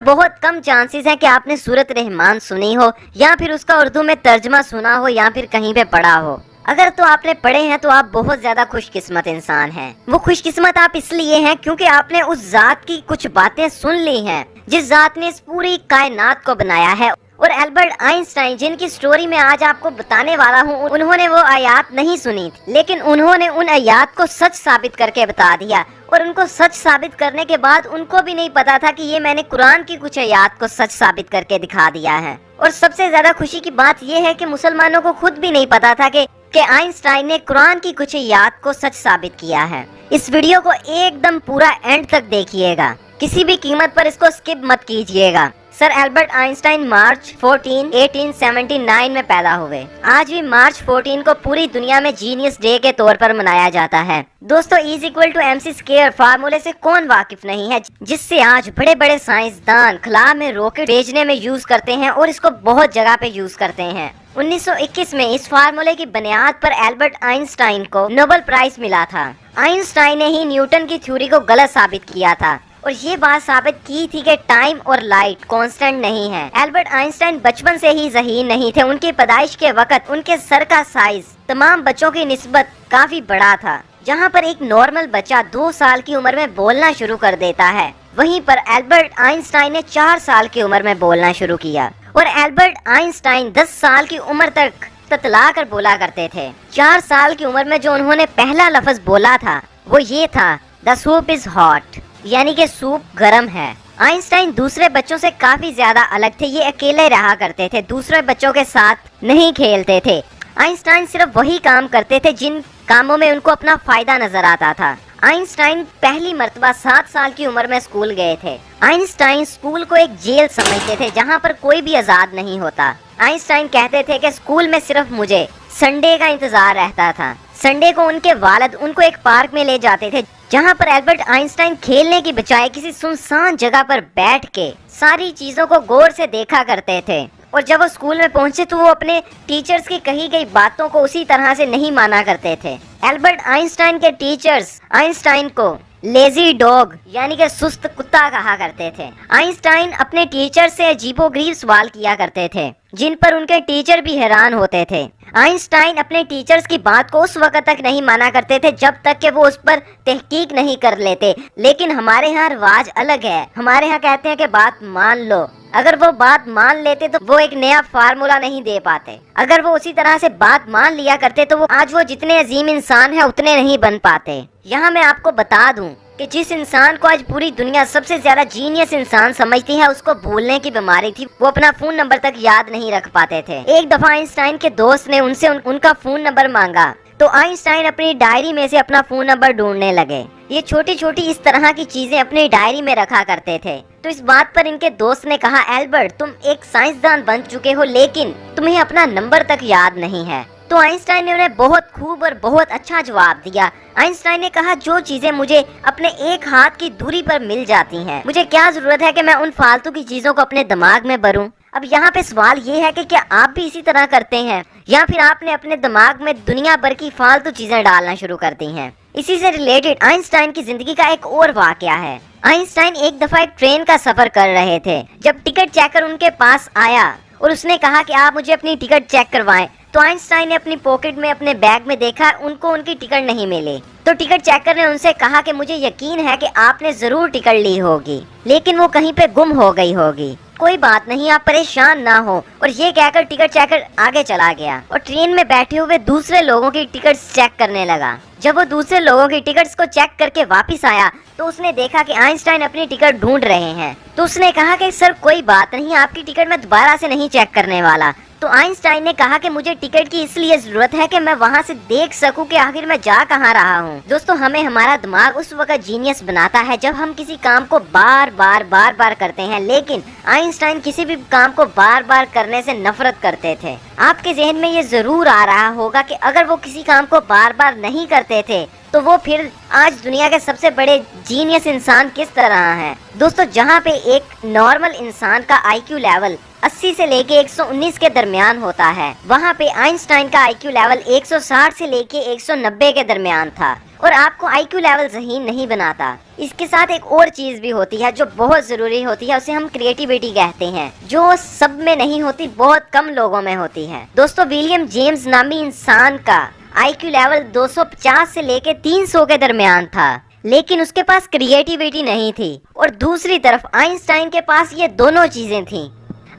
बहुत कम चांसेस है कि आपने सूरत रहमान सुनी हो या फिर उसका उर्दू में तर्जमा सुना हो या फिर कहीं पे पढ़ा हो। अगर तो आपने पढ़े हैं तो आप बहुत ज्यादा खुशकिस्मत इंसान हैं। वो खुशकिस्मत आप इसलिए हैं क्योंकि आपने उस जात की कुछ बातें सुन ली हैं जिस जात ने इस पूरी कायनात को बनाया है। और एल्बर्ट आइंस्टाइन जिनकी स्टोरी में आज आपको बताने वाला हूँ, उन्होंने वो आयात नहीं सुनी लेकिन उन्होंने उन आयात को सच साबित करके बता दिया। और उनको सच साबित करने के बाद उनको भी नहीं पता था कि ये मैंने कुरान की कुछ आयात को सच साबित करके दिखा दिया है। और सबसे ज्यादा खुशी की बात ये है कि मुसलमानों को खुद भी नहीं पता था कि आइंस्टाइन ने कुरान की कुछ आयात को सच साबित किया है। इस वीडियो को एकदम पूरा एंड तक देखिएगा, किसी भी कीमत पर इसको स्किप मत कीजिएगा। सर एल्बर्ट आइंस्टाइन मार्च 14, 1879 में पैदा हुए। आज भी मार्च 14 को पूरी दुनिया में जीनियस डे के तौर पर मनाया जाता है। दोस्तों E=mc² फार्मूले से कौन वाकिफ नहीं है, जिससे आज बड़े बड़े साइंसदान खला में रॉकेट भेजने में यूज करते हैं और इसको बहुत जगह पे यूज करते हैं। 1921 में इस फार्मूले की बुनियाद पर एल्बर्ट आइंस्टाइन को नोबेल प्राइज मिला था। आइंस्टाइन ने ही न्यूटन की थ्योरी को गलत साबित किया था और ये बात साबित की थी कि टाइम और लाइट कांस्टेंट नहीं है। एल्बर्ट आइंस्टाइन बचपन से ही ज़हीन नहीं थे। उनकी पैदाइश के वक्त उनके सर का साइज तमाम बच्चों की निस्बत काफी बड़ा था। जहाँ पर एक नॉर्मल बच्चा 2 साल की उम्र में बोलना शुरू कर देता है, वहीं पर एल्बर्ट आइंस्टाइन ने 4 साल की उम्र में बोलना शुरू किया। और एल्बर्ट आइंस्टाइन 10 साल की उम्र तक ततला कर बोला करते थे। 4 साल की उम्र में जो उन्होंने पहला लफ्ज बोला था वो ये था, द सूप इज हॉट, यानी कि सूप गरम है। आइंस्टाइन दूसरे बच्चों से काफी ज्यादा अलग थे। ये अकेले रहा करते थे, दूसरे बच्चों के साथ नहीं खेलते थे। आइंस्टाइन सिर्फ वही काम करते थे जिन कामों में उनको अपना फायदा नजर आता था। आइंस्टाइन पहली मर्तबा 7 साल की उम्र में स्कूल गए थे। आइंस्टाइन स्कूल को एक जेल समझते थे जहाँ पर कोई भी आजाद नहीं होता। आइंस्टाइन कहते थे कि स्कूल में सिर्फ मुझे संडे का इंतजार रहता था। संडे को उनके वालिद उनको एक पार्क में ले जाते थे जहाँ पर एल्बर्ट आइंस्टाइन खेलने की बजाय किसी सुनसान जगह पर बैठ के सारी चीजों को गौर से देखा करते थे। और जब वो स्कूल में पहुंचे तो वो अपने टीचर्स की कही गई बातों को उसी तरह से नहीं माना करते थे। एल्बर्ट आइंस्टाइन के टीचर्स आइंस्टाइन को लेजी डॉग यानी कि सुस्त कुत्ता कहा करते थे। आइंस्टाइन अपने टीचर से अजीबोगरीब सवाल किया करते थे जिन पर उनके टीचर भी हैरान होते थे। आइंस्टाइन अपने टीचर्स की बात को उस वक्त तक नहीं माना करते थे जब तक कि वो उस पर तहकीक नहीं कर लेते। लेकिन हमारे यहाँ रिवाज अलग है। हमारे यहाँ कहते हैं कि बात मान लो। अगर वो बात मान लेते तो वो एक नया फार्मूला नहीं दे पाते। अगर वो उसी तरह से बात मान लिया करते तो वो आज वो जितने अजीम इंसान है उतने नहीं बन पाते। यहाँ मैं आपको बता दूं कि जिस इंसान को आज पूरी दुनिया सबसे ज्यादा जीनियस इंसान समझती है, उसको भूलने की बीमारी थी। वो अपना फोन नंबर तक याद नहीं रख पाते थे। एक दफा आइंस्टाइन के दोस्त ने उनसे उनका फोन नंबर मांगा तो आइंस्टाइन अपनी डायरी में से अपना फोन नंबर ढूंढने लगे। ये छोटी छोटी इस तरह की चीजें अपनी डायरी में रखा करते थे। तो इस बात पर इनके दोस्त ने कहा, एल्बर्ट तुम एक साइंसदान बन चुके हो लेकिन तुम्हें अपना नंबर तक याद नहीं है। तो आइंस्टाइन ने उन्हें बहुत खूब और बहुत अच्छा जवाब दिया। आइंस्टाइन ने कहा, जो चीजें मुझे अपने एक हाथ की दूरी पर मिल जाती हैं, मुझे क्या जरूरत है कि मैं उन फालतू की चीजों को अपने दिमाग में भरूं। अब यहाँ पे सवाल ये है कि क्या आप भी इसी तरह करते हैं या फिर आपने अपने दिमाग में दुनिया भर की फालतू चीजें डालना शुरू कर दी हैं। इसी से रिलेटेड आइंस्टाइन की जिंदगी का एक और वाकया है। आइंस्टाइन एक दफा एक ट्रेन का सफर कर रहे थे जब टिकट चेकर उनके पास आया और उसने कहा कि आप मुझे अपनी टिकट चेक करवाएं। तो आइंस्टाइन ने अपनी पॉकेट में अपने बैग में देखा, उनको उनकी टिकट नहीं मिली। तो टिकट चेकर ने उनसे कहा कि मुझे यकीन है कि आपने जरूर टिकट ली होगी लेकिन वो कहीं पे गुम हो गई होगी। कोई बात नहीं, आप परेशान ना हो। और ये कहकर टिकट चेकर आगे चला गया और ट्रेन में बैठे हुए दूसरे लोगों की टिकट चेक करने लगा। जब वो दूसरे लोगों की टिकट्स को चेक करके वापस आया तो उसने देखा कि आइंस्टाइन अपनी टिकट ढूंढ रहे हैं। तो उसने कहा कि सर कोई बात नहीं, आपकी टिकट मैं दोबारा से नहीं चेक करने वाला। तो आइंस्टाइन ने कहा कि मुझे टिकट की इसलिए जरूरत है कि मैं वहां से देख सकूं कि आखिर मैं जा कहां रहा हूं। दोस्तों, हमें हमारा दिमाग उस वक्त जीनियस बनाता है जब हम किसी काम को बार बार करते हैं, लेकिन आइंस्टाइन किसी भी काम को बार बार करने से नफरत करते थे। आपके जहन में ये जरूर आ रहा होगा कि अगर वो किसी काम को बार बार नहीं करते थे तो वो फिर आज दुनिया के सबसे बड़े जीनियस इंसान किस तरह हैं। दोस्तों, जहाँ पे एक नॉर्मल इंसान का IQ लेवल 80 से लेके 119 के दरमियान होता है। वहाँ पे आइंस्टाइन का IQ लेवल 160 से लेके 190 के दरमियान था और आपको IQ लेवल ज़हीन नहीं बनाता। इसके साथ एक और चीज भी होती है जो बहुत जरूरी होती है, उसे हम क्रिएटिविटी कहते हैं, जो सब में नहीं होती, बहुत कम लोगों में होती है। दोस्तों, विलियम जेम्स नामी इंसान का IQ लेवल 250 से लेके 300 के दरमियान था, लेकिन उसके पास क्रिएटिविटी नहीं थी। और दूसरी तरफ आइंस्टाइन के पास ये दोनों चीजें थीं।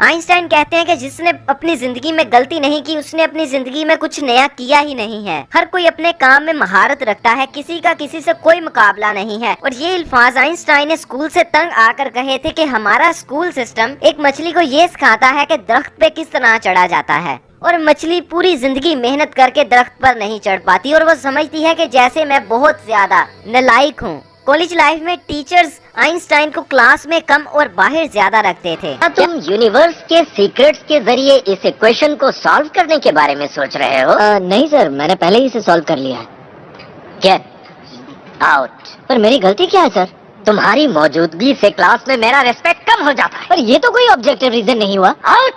आइंस्टाइन कहते हैं कि जिसने अपनी जिंदगी में गलती नहीं की उसने अपनी जिंदगी में कुछ नया किया ही नहीं है। हर कोई अपने काम में महारत रखता है, किसी का किसी से कोई मुकाबला नहीं है। और ये अल्फाज आइंस्टाइन ने स्कूल से तंग आकर कहे थे कि हमारा स्कूल सिस्टम एक मछली को ये सिखाता है कि दरख्त पे किस तरह चढ़ा जाता है, और मछली पूरी जिंदगी मेहनत करके दरख्त पर नहीं चढ़ पाती और वो समझती है कि जैसे मैं बहुत ज्यादा नालायक हूँ। कॉलेज लाइफ में टीचर्स आइंस्टाइन को क्लास में कम और बाहर ज्यादा रखते थे। क्या तुम यूनिवर्स के सीक्रेट्स के जरिए इस इक्वेशन को सॉल्व करने के बारे में सोच रहे हो? नहीं सर, मैंने पहले ही इसे सॉल्व कर लिया है। Get out. पर मेरी गलती क्या है सर? तुम्हारी मौजूदगी से क्लास में मेरा रिस्पेक्ट कम हो जाता है। पर ये तो कोई ऑब्जेक्टिव रीजन नहीं हुआ। आउट।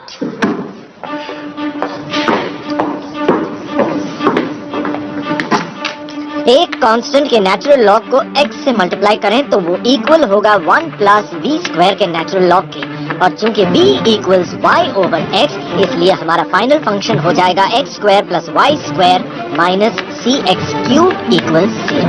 एक कांस्टेंट के नेचुरल लॉग को x से मल्टीप्लाई करें तो वो इक्वल होगा 1 प्लस v स्क्वायर के नेचुरल लॉग के, और चूंकि v equals y over x, इसलिए हमारा फाइनल फंक्शन हो जाएगा x square plus y square minus cx cube equals 0।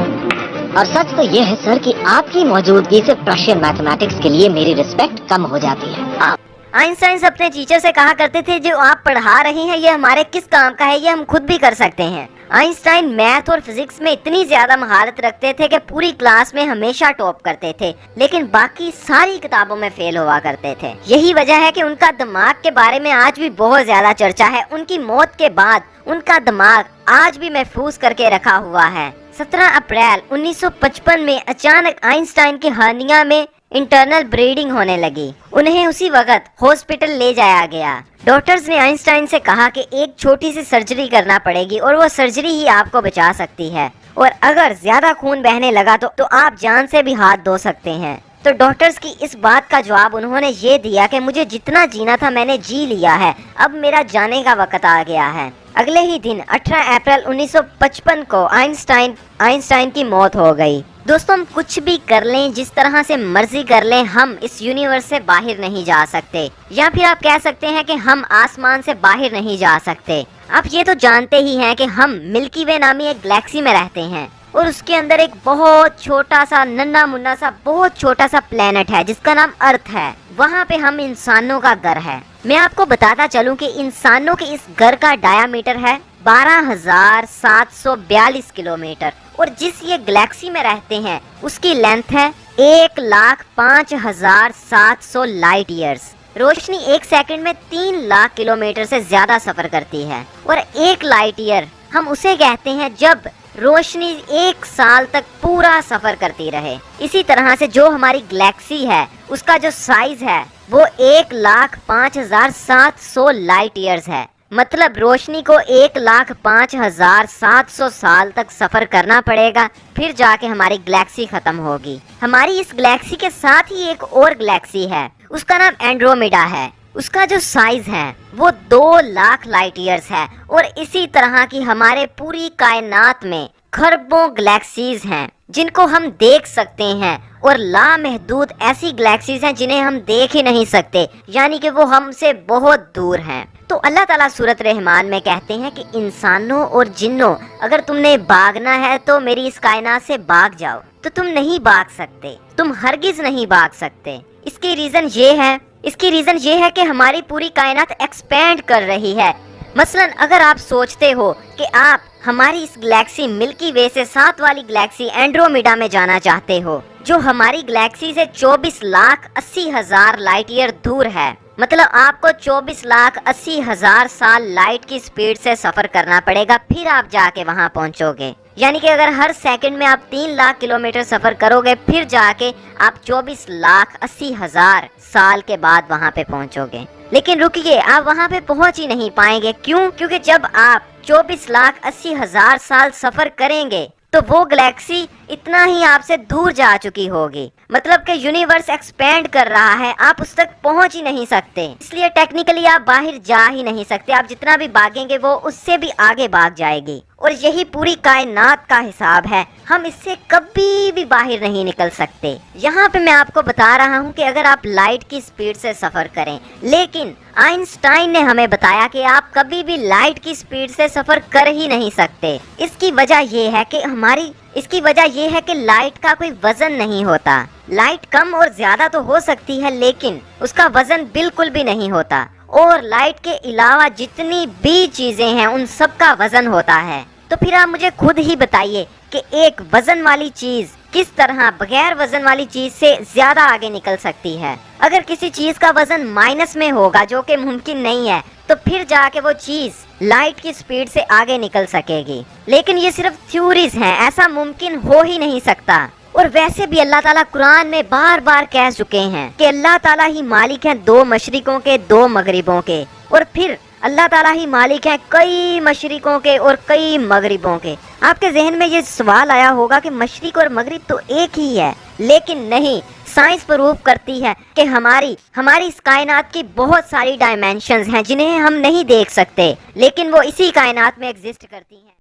और सच तो ये है सर कि आपकी मौजूदगी से प्रशियन मैथमेटिक्स के लिए मेरी रिस्पेक्ट कम हो जाती है। आइंस्टाइन अपने टीचर से कहा करते थे, जो आप पढ़ा रहे हैं ये हमारे किस काम का है, ये हम खुद भी कर सकते हैं। आइंस्टाइन मैथ और फिजिक्स में इतनी ज्यादा महारत रखते थे कि पूरी क्लास में हमेशा टॉप करते थे, लेकिन बाकी सारी किताबों में फेल हुआ करते थे। यही वजह है कि उनका दिमाग के बारे में आज भी बहुत ज्यादा चर्चा है। उनकी मौत के बाद उनका दिमाग आज भी महफूज करके रखा हुआ है। 17 अप्रैल 1955 में अचानक आइंस्टाइन की हर्निया में इंटरनल ब्लीडिंग होने लगी। उन्हें उसी वक्त हॉस्पिटल ले जाया गया। डॉक्टर्स ने आइंस्टाइन से कहा कि एक छोटी सी सर्जरी करना पड़ेगी और वो सर्जरी ही आपको बचा सकती है, और अगर ज्यादा खून बहने लगा तो आप जान से भी हाथ धो सकते हैं। तो डॉक्टर्स की इस बात का जवाब उन्होंने ये दिया कि मुझे जितना जीना था मैंने जी लिया है, अब मेरा जाने का वक्त आ गया है। अगले ही दिन 18 अप्रैल 1955 को आइंस्टाइन की मौत हो गई। दोस्तों, हम कुछ भी कर लें, जिस तरह से मर्जी कर लें, हम इस यूनिवर्स से बाहर नहीं जा सकते, या फिर आप कह सकते हैं कि हम आसमान से बाहर नहीं जा सकते। आप ये तो जानते ही हैं कि हम मिल्की वे नामी एक गैलेक्सी में रहते हैं, और उसके अंदर एक बहुत छोटा सा नन्हा मुन्ना सा बहुत छोटा सा प्लेनेट है जिसका नाम अर्थ है। वहाँ पे हम इंसानों का घर है। मैं आपको बताता चलूं कि इंसानों के इस घर का डायामीटर है 12,742 किलोमीटर, और जिस ये गैलेक्सी में रहते हैं उसकी लेंथ है 1,05,700 लाइट ईयर्स। रोशनी एक सेकंड में 3 लाख किलोमीटर से ज्यादा सफर करती है, और एक लाइट ईयर हम उसे कहते हैं जब रोशनी 1 साल तक पूरा सफर करती रहे। इसी तरह से जो हमारी गैलेक्सी है उसका जो साइज है वो 1,05,700 लाइट ईयर्स है। मतलब रोशनी को 1,05,700 साल तक सफर करना पड़ेगा, फिर जाके हमारी गैलेक्सी खत्म होगी। हमारी इस गैलेक्सी के साथ ही एक और गैलेक्सी है, उसका नाम एंड्रोमेडा है। उसका जो साइज है वो 2 लाख लाइट ईयर्स है, और इसी तरह की हमारे पूरी कायनात में खरबों गैलेक्सीज हैं जिनको हम देख सकते हैं, और लामहदूद ऐसी गैलेक्सीज हैं जिन्हें हम देख ही नहीं सकते, यानी कि वो हमसे बहुत दूर हैं। तो अल्लाह ताला सूरत रहमान में कहते हैं कि इंसानों और जिन्नों, अगर तुमने भागना है तो मेरी इस कायनात से भाग जाओ। तो तुम नहीं भाग सकते, तुम हरगिज नहीं भाग सकते। इसकी रीजन ये है कि हमारी पूरी कायनात एक्सपेंड कर रही है। मसलन अगर आप सोचते हो कि आप हमारी इस गैलेक्सी मिल्की वे से साथ वाली गैलेक्सी एंड्रोमेडा में जाना चाहते हो, जो हमारी गैलेक्सी से 24,80,000 लाइट ईयर दूर है, मतलब आपको 24,80,000 साल लाइट की स्पीड से सफर करना पड़ेगा, फिर आप जाके वहां पहुंचोगे। यानी कि अगर हर सेकंड में आप 3 लाख किलोमीटर सफर करोगे, फिर जाके आप 24,80,000 साल के बाद वहां पे पहुंचोगे। लेकिन रुकिए, आप वहां पे पहुंच ही नहीं पाएंगे। क्यों? क्योंकि जब आप 24,80,000 साल सफर करेंगे तो वो गैलेक्सी इतना ही आपसे दूर जा चुकी होगी। मतलब कि यूनिवर्स एक्सपेंड कर रहा है, आप उस तक पहुंच ही नहीं सकते, इसलिए टेक्निकली आप बाहर जा ही नहीं सकते। आप जितना भी भागेंगे वो उससे भी आगे भाग जाएगी। और यही पूरी कायनात का हिसाब है, हम इससे कभी भी बाहर नहीं निकल सकते। यहाँ पे मैं आपको बता रहा हूँ कि अगर आप लाइट की स्पीड से सफर करें, लेकिन आइंस्टाइन ने हमें बताया कि आप कभी भी लाइट की स्पीड से सफर कर ही नहीं सकते। इसकी वजह ये है कि लाइट का कोई वजन नहीं होता। लाइट कम और ज्यादा तो हो सकती है, लेकिन उसका वजन बिल्कुल भी नहीं होता। और लाइट के अलावा जितनी भी चीजें हैं उन सब का वजन होता है। तो फिर आप मुझे खुद ही बताइए कि एक वजन वाली चीज किस तरह बगैर वजन वाली चीज से ज्यादा आगे निकल सकती है। अगर किसी चीज का वजन माइनस में होगा, जो कि मुमकिन नहीं है, तो फिर जाके वो चीज लाइट की स्पीड से आगे निकल सकेगी। लेकिन ये सिर्फ थ्योरीज हैं, ऐसा मुमकिन हो ही नहीं सकता। और वैसे भी अल्लाह ताला कुरान में बार बार कह चुके हैं कि अल्लाह ताला ही मालिक है 2 मशरिकों के 2 मगरिबों के। और फिर अल्लाह ताला ही मालिक है कई मशरिकों के और कई मगरिबों के। आपके जहन में ये सवाल आया होगा कि मशरिक और मगरिब तो एक ही है, लेकिन नहीं, साइंस प्रूव करती है कि हमारी इस कायनात की बहुत सारी डायमेंशंस हैं जिन्हें हम नहीं देख सकते, लेकिन वो इसी कायनात में एग्जिस्ट करती हैं।